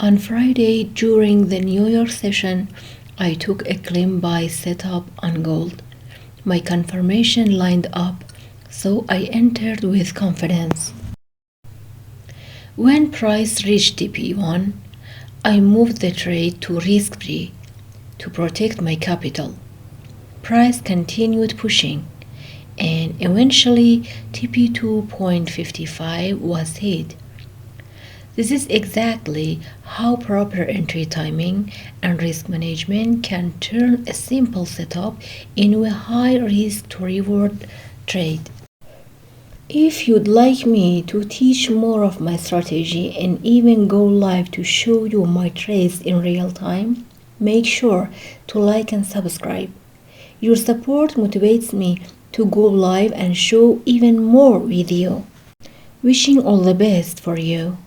On Friday, during the New York session, I took a clean buy setup on gold. My confirmation lined up, so I entered with confidence. When price reached TP1, I moved the trade to risk-free to protect my capital. Price continued pushing, and eventually TP 2.55 was hit. This is exactly how proper entry timing and risk management can turn a simple setup into a high risk to reward trade. If you'd like me to teach more of my strategy and even go live to show you my trades in real time, make sure to like and subscribe. Your support motivates me to go live and show even more with you. Wishing all the best for you.